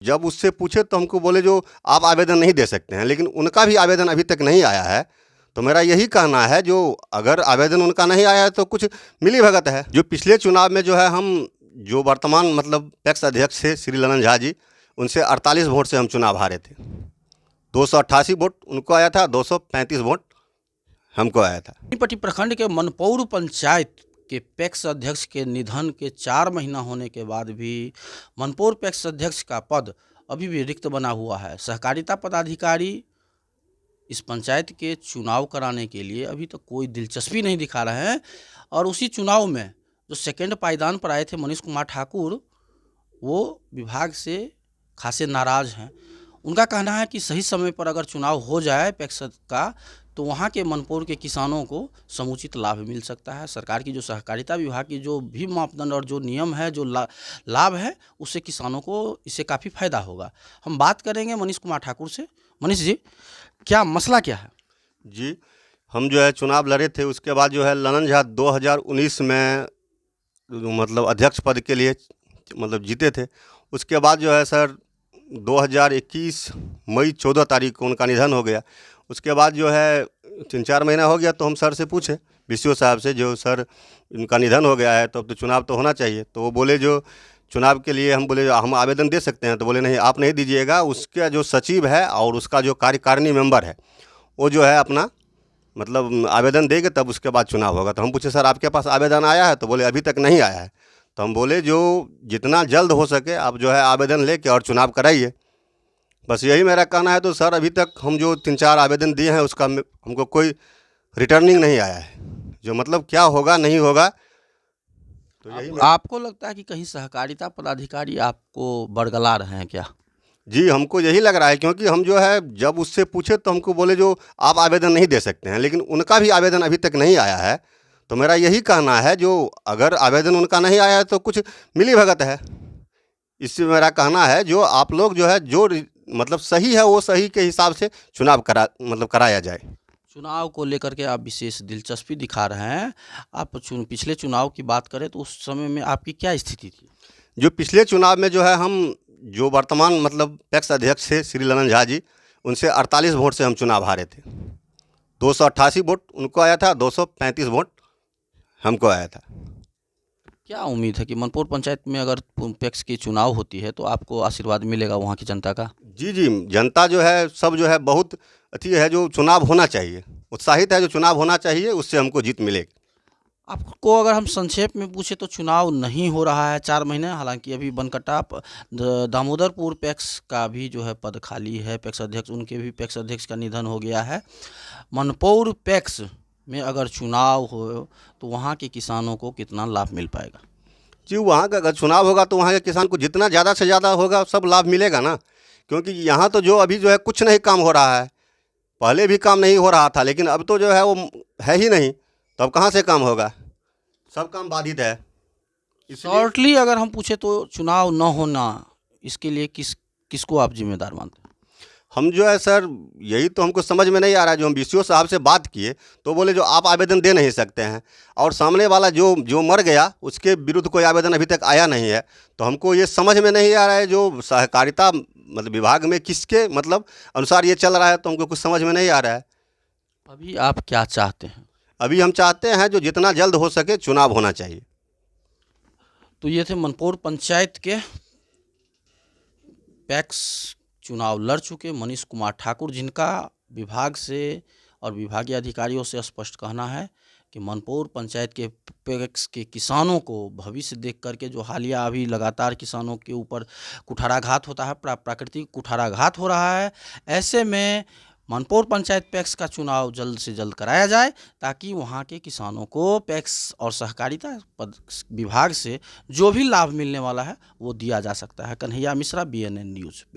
जब उससे पूछे तो हमको बोले जो आप आवेदन नहीं दे सकते हैं, लेकिन उनका भी आवेदन अभी तक नहीं आया है। तो मेरा यही कहना है जो अगर आवेदन उनका नहीं आया है तो कुछ मिलीभगत है। जो पिछले चुनाव में जो है हम जो वर्तमान मतलब पैक्स अध्यक्ष थे श्री ललन झा जी, उनसे 48 वोट से हम चुनाव हारे थे। 288 वोट उनको आया था, 235 वोट हमको आया था। बेनीपट्टी प्रखंड के मनपौर पंचायत के पैक्स अध्यक्ष के निधन के 4 महीना होने के बाद भी मनपौर पैक्स अध्यक्ष का पद अभी भी रिक्त बना हुआ है। सहकारिता पदाधिकारी इस पंचायत के चुनाव कराने के लिए अभी तक कोई दिलचस्पी नहीं दिखा रहे हैं और उसी चुनाव में जो सेकंड पायदान पर आए थे मनीष कुमार ठाकुर, वो विभाग से खासे नाराज़ हैं। उनका कहना है कि सही समय पर अगर चुनाव हो जाए पैक्स का तो वहाँ के मनपौर के किसानों को समुचित लाभ मिल सकता है। सरकार की जो सहकारिता विभाग की जो भी मापदंड और जो नियम है, जो लाभ है, उससे किसानों को इससे काफ़ी फायदा होगा। हम बात करेंगे मनीष कुमार ठाकुर से। मनीष जी, क्या मसला क्या है? जी, हम जो है चुनाव लड़े थे, उसके बाद जो है ललन झा 2019 में मतलब अध्यक्ष पद के लिए मतलब जीते थे। उसके बाद जो है सर 2021 मई 14 तारीख को उनका निधन हो गया। उसके बाद जो है 3-4 महीना हो गया तो हम सर से पूछे बीसीओ साहब से, जो सर इनका निधन हो गया है तो अब तो चुनाव तो होना चाहिए। तो वो बोले जो चुनाव के लिए हम बोले हम आवेदन दे सकते हैं, तो बोले नहीं आप नहीं दीजिएगा, उसका जो सचिव है और उसका जो कार्यकारिणी मेंबर है वो जो है अपना मतलब आवेदन देंगे तब उसके बाद चुनाव होगा। तो हम पूछे सर आपके पास आवेदन आया है? तो बोले अभी तक नहीं आया है। तो हम बोले जो जितना जल्द हो सके आप जो है आवेदन लेके और चुनाव कराइए, बस यही मेरा कहना है। तो सर अभी तक हम जो 3-4 आवेदन दिए हैं उसका हमको कोई रिटर्निंग नहीं आया है, जो मतलब क्या होगा नहीं होगा। तो यही आपको लगता है कि कहीं सहकारिता पदाधिकारी आपको बरगला रहे हैं क्या? जी, हमको यही लग रहा है, क्योंकि हम जो है जब उससे पूछे तो हमको बोले जो आप आवेदन नहीं दे सकते हैं, लेकिन उनका भी आवेदन अभी तक नहीं आया है। तो मेरा यही कहना है जो अगर आवेदन उनका नहीं आया है तो कुछ मिलीभगत है। इससे मेरा कहना है जो आप लोग जो है जो मतलब सही है वो सही के हिसाब से चुनाव कराया जाए। चुनाव को लेकर के आप विशेष दिलचस्पी दिखा रहे हैं। आप पिछले चुनाव की बात करें तो उस समय में आपकी क्या स्थिति थी? जो पिछले चुनाव में जो है हम जो वर्तमान मतलब पैक्स अध्यक्ष थे श्री ललन झा जी, उनसे 48 वोट से हम चुनाव हारे थे। 288 वोट उनको आया था, 235 वोट हमको आया था। क्या उम्मीद है कि मनपौर पंचायत में अगर पैक्स की चुनाव होती है तो आपको आशीर्वाद मिलेगा वहाँ की जनता का? जी जी, जनता जो है सब जो है बहुत अच्छी है, जो चुनाव होना चाहिए, उत्साहित है, जो चुनाव होना चाहिए उससे हमको जीत मिलेगी। आपको अगर हम संक्षेप में पूछे तो चुनाव नहीं हो रहा है 4 महीने, हालांकि अभी बनकटा दामोदरपुर पैक्स का भी जो है पद खाली है। पैक्स अध्यक्ष, उनके भी पैक्स अध्यक्ष का निधन हो गया है। मनपौर पैक्स में अगर चुनाव हो तो वहाँ के किसानों को कितना लाभ मिल पाएगा? जी, वहाँ का अगर चुनाव होगा तो वहाँ के किसान को जितना ज़्यादा से ज़्यादा होगा सब लाभ मिलेगा ना, क्योंकि यहाँ तो जो अभी जो है कुछ नहीं काम हो रहा है। पहले भी काम नहीं हो रहा था, लेकिन अब तो जो है वो है ही नहीं, तो अब कहाँ से काम होगा? सब काम बाधित है। शॉर्टली अगर हम पूछे तो चुनाव न होना, इसके लिए किसको आप जिम्मेदार मानते हैं? हम जो है सर यही तो हमको समझ में नहीं आ रहा है। जो हम बीसीओ साहब से बात किए तो बोले जो आप आवेदन दे नहीं सकते हैं, और सामने वाला जो मर गया उसके विरुद्ध कोई आवेदन अभी तक आया नहीं है। तो हमको ये समझ में नहीं आ रहा है जो सहकारिता मतलब विभाग में किसके मतलब अनुसार ये चल रहा है, तो हमको कुछ समझ में नहीं आ रहा है। अभी आप क्या चाहते हैं? अभी हम चाहते हैं जो जितना जल्द हो सके चुनाव होना चाहिए। तो ये थे मनपौर पंचायत के पैक्स चुनाव लड़ चुके मनीष कुमार ठाकुर, जिनका विभाग से और विभागीय अधिकारियों से स्पष्ट कहना है कि मनपौर पंचायत के पैक्स के किसानों को भविष्य देख करके जो हालिया अभी लगातार किसानों के ऊपर कुठाराघात होता है, प्राकृतिक कुठाराघात हो रहा है, ऐसे में मनपौर पंचायत पैक्स का चुनाव जल्द से जल्द कराया जाए ताकि वहाँ के किसानों को पैक्स और सहकारिता विभाग से जो भी लाभ मिलने वाला है वो दिया जा सकता है। Kanhaiya Mishra, BNN news.